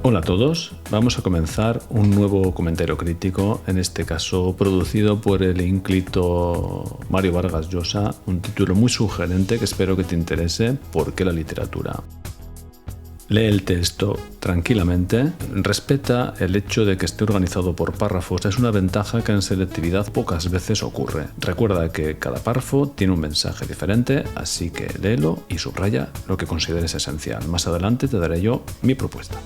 Hola a todos, vamos a comenzar un nuevo comentario crítico, en este caso producido por el ínclito Mario Vargas Llosa, un título muy sugerente que espero que te interese. ¿Por qué la literatura? Lee el texto tranquilamente, respeta el hecho de que esté organizado por párrafos, es una ventaja que en selectividad pocas veces ocurre. Recuerda que cada párrafo tiene un mensaje diferente, así que léelo y subraya lo que consideres esencial. Más adelante te daré yo mi propuesta.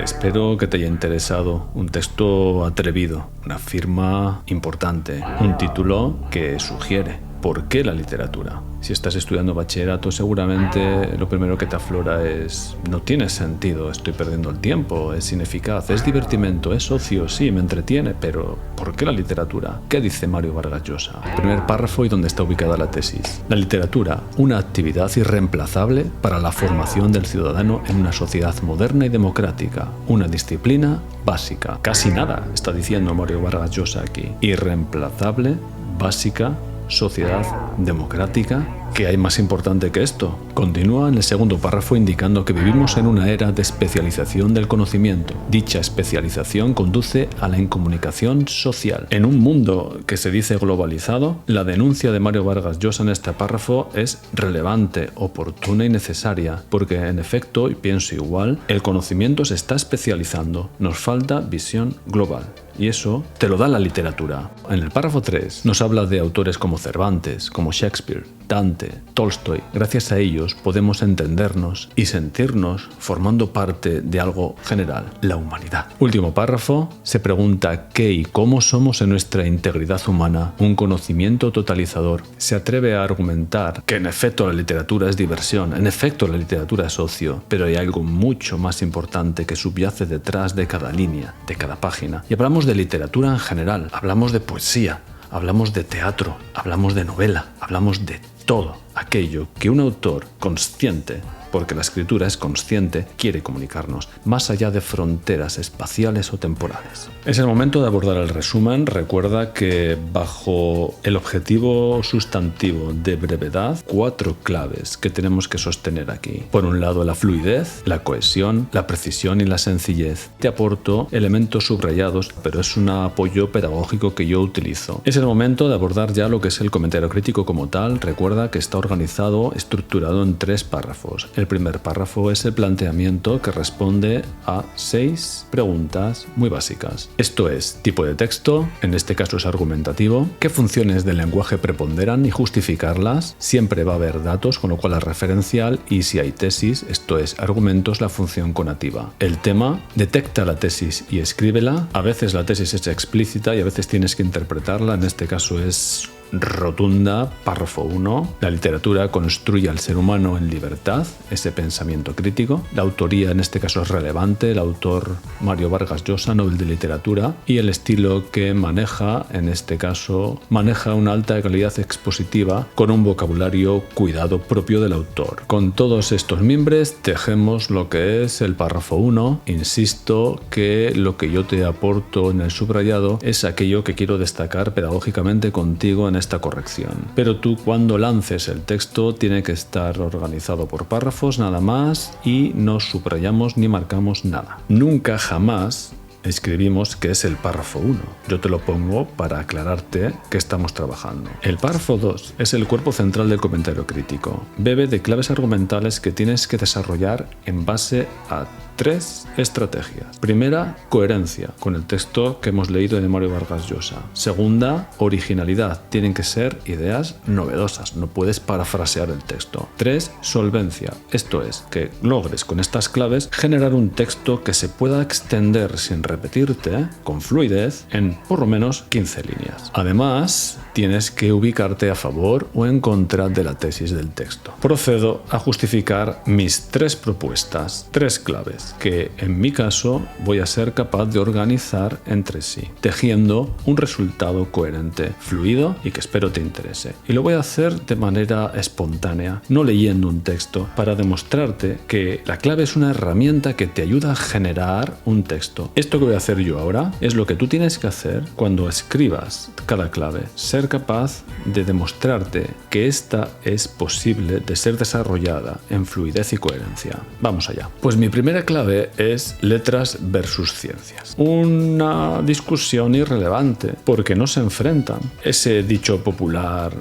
Espero que te haya interesado un texto atrevido, una firma importante, un título que sugiere ¿por qué la literatura? Si estás estudiando bachillerato, seguramente lo primero que te aflora es no tiene sentido, estoy perdiendo el tiempo, es ineficaz, es divertimento, es ocio, sí, me entretiene, pero ¿por qué la literatura? ¿Qué dice Mario Vargas Llosa? El primer párrafo y donde está ubicada la tesis. La literatura, una actividad irreemplazable para la formación del ciudadano en una sociedad moderna y democrática, una disciplina básica. Casi nada está diciendo Mario Vargas Llosa aquí. Irreemplazable, básica, sociedad democrática. ¿Qué hay más importante que esto? Continúa en el segundo párrafo indicando que vivimos en una era de especialización del conocimiento. Dicha especialización conduce a la incomunicación social. En un mundo que se dice globalizado, la denuncia de Mario Vargas Llosa en este párrafo es relevante, oportuna y necesaria, porque en efecto, y pienso igual, el conocimiento se está especializando. Nos falta visión global. Y eso te lo da la literatura. En el párrafo 3 nos habla de autores como Cervantes, como Shakespeare, Dante, Tolstoy. Gracias a ellos podemos entendernos y sentirnos formando parte de algo general, la humanidad. Último párrafo, se pregunta qué y cómo somos en nuestra integridad humana, un conocimiento totalizador. Se atreve a argumentar que en efecto la literatura es diversión, en efecto la literatura es ocio, pero hay algo mucho más importante que subyace detrás de cada línea, de cada página. Y hablamos de literatura en general, hablamos de poesía, hablamos de teatro, hablamos de novela, hablamos de todo aquello que un autor consciente, porque la escritura es consciente, quiere comunicarnos, más allá de fronteras espaciales o temporales. Es el momento de abordar el resumen. Recuerda que bajo el objetivo sustantivo de brevedad, 4 claves que tenemos que sostener aquí. Por un lado, la fluidez, la cohesión, la precisión y la sencillez. Te aporto elementos subrayados, pero es un apoyo pedagógico que yo utilizo. Es el momento de abordar ya lo que es el comentario crítico como tal. Recuerda que está organizado, estructurado en 3 párrafos. El primer párrafo es el planteamiento que responde a 6 preguntas muy básicas. Esto es, tipo de texto, en este caso es argumentativo, qué funciones del lenguaje preponderan y justificarlas, siempre va a haber datos, con lo cual es referencial, y si hay tesis, esto es, argumentos, la función conativa. El tema, detecta la tesis y escríbela. A veces la tesis es explícita y a veces tienes que interpretarla, en este caso es rotunda. Párrafo 1. La literatura construye al ser humano en libertad, ese pensamiento crítico. La autoría en este caso es relevante, el autor Mario Vargas Llosa, Nobel de Literatura, y el estilo que maneja, en este caso, maneja una alta calidad expositiva con un vocabulario cuidado propio del autor. Con todos estos mimbres tejemos lo que es el párrafo 1. Insisto que lo que yo te aporto en el subrayado es aquello que quiero destacar pedagógicamente contigo en esta corrección. Pero tú, cuando lances el texto, tiene que estar organizado por párrafos nada más y no subrayamos ni marcamos nada. Nunca jamás escribimos que es el párrafo 1. Yo te lo pongo para aclararte que estamos trabajando. El párrafo 2 es el cuerpo central del comentario crítico. Bebe de claves argumentales que tienes que desarrollar en base a 3 estrategias. Primera, coherencia con el texto que hemos leído de Mario Vargas Llosa. Segunda, originalidad. Tienen que ser ideas novedosas, no puedes parafrasear el texto. 3, solvencia. Esto es, que logres con estas claves generar un texto que se pueda extender sin repetirte, con fluidez, en por lo menos 15 líneas. Además, tienes que ubicarte a favor o en contra de la tesis del texto. Procedo a justificar mis 3 propuestas, 3 claves, que en mi caso voy a ser capaz de organizar entre sí, tejiendo un resultado coherente, fluido y que espero te interese. Y lo voy a hacer de manera espontánea, no leyendo un texto, para demostrarte que la clave es una herramienta que te ayuda a generar un texto. Esto que voy a hacer yo ahora es lo que tú tienes que hacer cuando escribas cada clave, ser ser capaz de demostrarte que esta es posible de ser desarrollada en fluidez y coherencia. Vamos allá. Pues mi primera clave es letras versus ciencias. Una discusión irrelevante porque no se enfrentan. Ese dicho popular,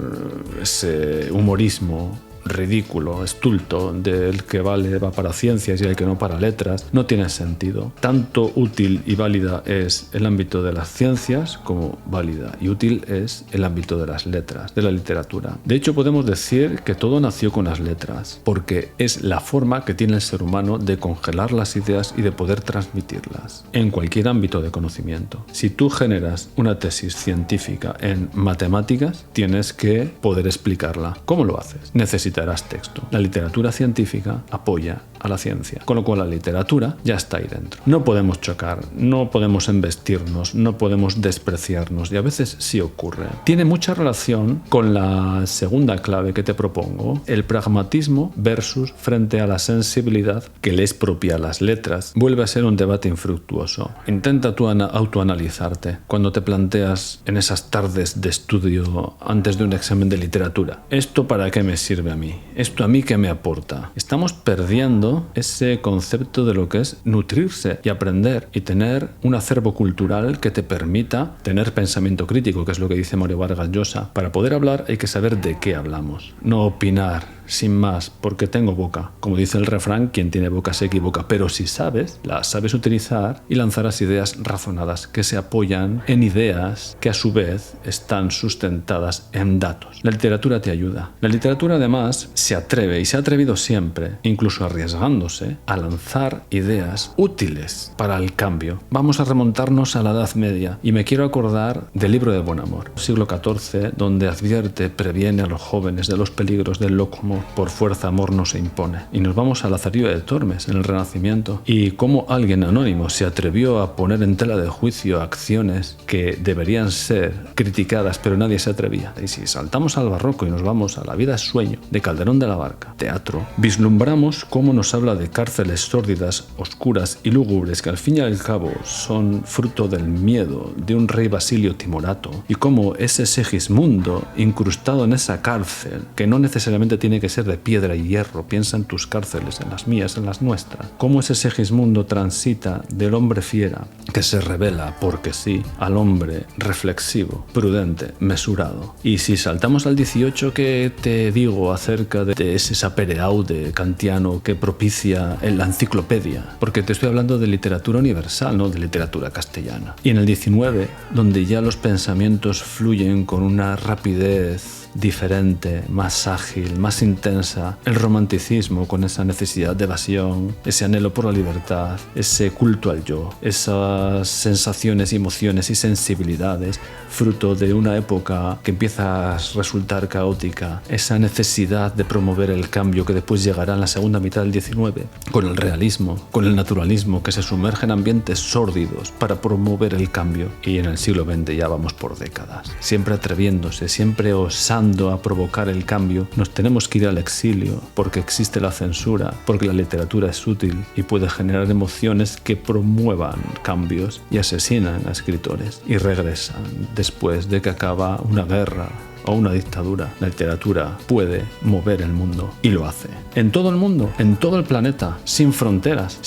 ese humorismo ridículo, estulto, del que vale va para ciencias y el que no para letras, no tiene sentido. Tanto útil y válida es el ámbito de las ciencias como válida y útil es el ámbito de las letras, de la literatura. De hecho, podemos decir que todo nació con las letras, porque es la forma que tiene el ser humano de congelar las ideas y de poder transmitirlas en cualquier ámbito de conocimiento. Si tú generas una tesis científica en matemáticas, tienes que poder explicarla. ¿Cómo lo haces? Necesitarás texto. La literatura científica apoya a la ciencia, con lo cual la literatura ya está ahí dentro. No podemos chocar, no podemos embestirnos, no podemos despreciarnos y a veces sí ocurre. Tiene mucha relación con la segunda clave que te propongo, el pragmatismo versus frente a la sensibilidad que le es propia a las letras. Vuelve a ser un debate infructuoso. Intenta tú autoanalizarte cuando te planteas en esas tardes de estudio antes de un examen de literatura. ¿Esto para qué me sirve a mí? ¿Esto a mí qué me aporta? Estamos perdiendo ese concepto de lo que es nutrirse y aprender y tener un acervo cultural que te permita tener pensamiento crítico, que es lo que dice Mario Vargas Llosa. Para poder hablar hay que saber de qué hablamos, no opinar sin más, porque tengo boca. Como dice el refrán, quien tiene boca se equivoca, pero si sabes, las sabes utilizar y lanzarás ideas razonadas que se apoyan en ideas que a su vez están sustentadas en datos. La literatura te ayuda. La literatura además se atreve y se ha atrevido siempre, incluso arriesgándose, a lanzar ideas útiles para el cambio. Vamos a remontarnos a la Edad Media y me quiero acordar del Libro de Buen Amor, siglo XIV, donde advierte, previene a los jóvenes de los peligros del loco amor. Por fuerza amor no se impone. Y nos vamos a Lazarillo de Tormes en el Renacimiento y cómo alguien anónimo se atrevió a poner en tela de juicio acciones que deberían ser criticadas pero nadie se atrevía. Y si saltamos al barroco y nos vamos a La vida es sueño de Calderón de la Barca, teatro, vislumbramos cómo nos habla de cárceles sórdidas, oscuras y lúgubres que al fin y al cabo son fruto del miedo de un rey Basilio Timorato y cómo ese Segismundo incrustado en esa cárcel que no necesariamente tiene que ser de piedra y hierro, piensa en tus cárceles, en las mías, en las nuestras. Cómo ese Segismundo transita del hombre fiera que se revela porque sí al hombre reflexivo, prudente, mesurado. Y si saltamos al 18, ¿qué te digo acerca de ese sapere aude kantiano que propicia en la enciclopedia? Porque te estoy hablando de literatura universal, no de literatura castellana. Y en el 19, donde ya los pensamientos fluyen con una rapidez diferente, más ágil, más intensa, el romanticismo con esa necesidad de evasión, ese anhelo por la libertad, ese culto al yo, esas sensaciones, emociones y sensibilidades fruto de una época que empieza a resultar caótica, esa necesidad de promover el cambio que después llegará en la segunda mitad del 19, con el realismo, con el naturalismo que se sumerge en ambientes sórdidos para promover el cambio. Y en el siglo XX ya vamos por décadas, siempre atreviéndose, siempre osando a provocar el cambio. Nos tenemos que ir al exilio porque existe la censura, porque la literatura es útil y puede generar emociones que promuevan cambios y asesinan a escritores y regresan después de que acaba una guerra o una dictadura. La literatura puede mover el mundo y lo hace. En todo el mundo, en todo el planeta, sin fronteras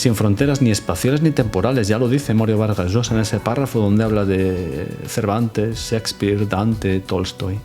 ni espaciales ni temporales. Ya lo dice Mario Vargas Llosa en ese párrafo donde habla de Cervantes, Shakespeare, Dante, Tolstoy.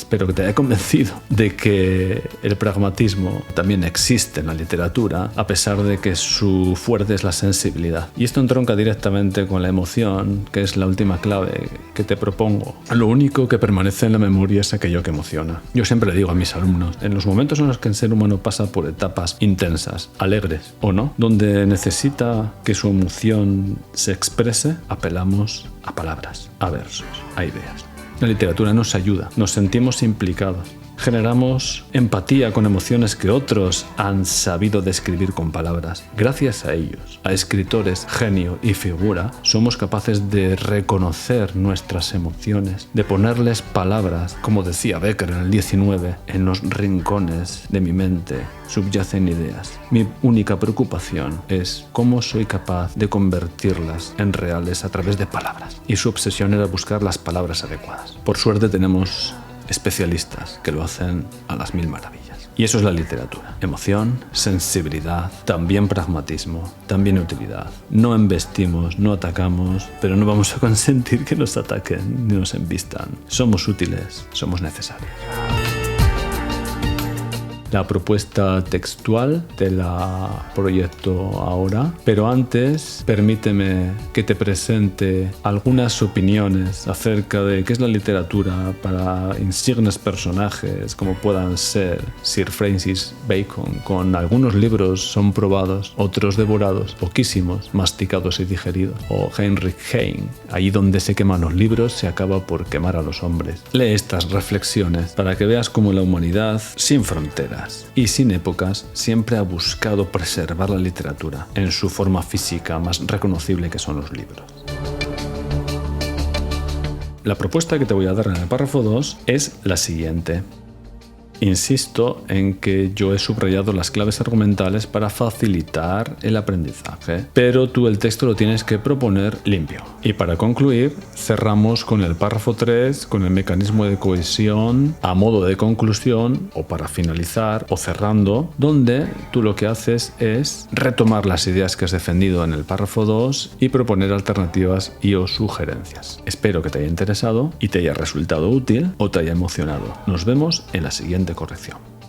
Espero que te haya convencido de que el pragmatismo también existe en la literatura, a pesar de que su fuerte es la sensibilidad. Y esto entronca directamente con la emoción, que es la última clave que te propongo. Lo único que permanece en la memoria es aquello que emociona. Yo siempre le digo a mis alumnos, en los momentos en los que el ser humano pasa por etapas intensas, alegres o no, donde necesita que su emoción se exprese, apelamos a palabras, a versos, a ideas. La literatura nos ayuda, nos sentimos implicados, generamos empatía con emociones que otros han sabido describir con palabras. Gracias a ellos, a escritores, genio y figura, somos capaces de reconocer nuestras emociones, de ponerles palabras, como decía Becker en el 19, en los rincones de mi mente subyacen ideas. Mi única preocupación es cómo soy capaz de convertirlas en reales a través de palabras. Y su obsesión era buscar las palabras adecuadas. Por suerte tenemos especialistas que lo hacen a las mil maravillas. Y eso es la literatura. Emoción, sensibilidad, también pragmatismo, también utilidad. No embestimos, no atacamos, pero no vamos a consentir que nos ataquen ni nos embistan. Somos útiles, somos necesarios. La propuesta textual te la proyecto ahora, pero antes permíteme que te presente algunas opiniones acerca de qué es la literatura para insignes personajes como puedan ser Sir Francis Bacon. Con algunos libros son probados, otros devorados, poquísimos, masticados y digeridos. O Heinrich Heine, allí donde se queman los libros se acaba por quemar a los hombres. Lee estas reflexiones para que veas cómo la humanidad, sin fronteras y sin épocas, siempre ha buscado preservar la literatura en su forma física más reconocible, que son los libros. La propuesta que te voy a dar en el párrafo 2 es la siguiente. Insisto en que yo he subrayado las claves argumentales para facilitar el aprendizaje, pero tú el texto lo tienes que proponer limpio. Y para concluir, cerramos con el párrafo 3, con el mecanismo de cohesión a modo de conclusión, o para finalizar, o cerrando, donde tú lo que haces es retomar las ideas que has defendido en el párrafo 2 y proponer alternativas y o sugerencias. Espero que te haya interesado y te haya resultado útil o te haya emocionado. Nos vemos en la siguiente corrección.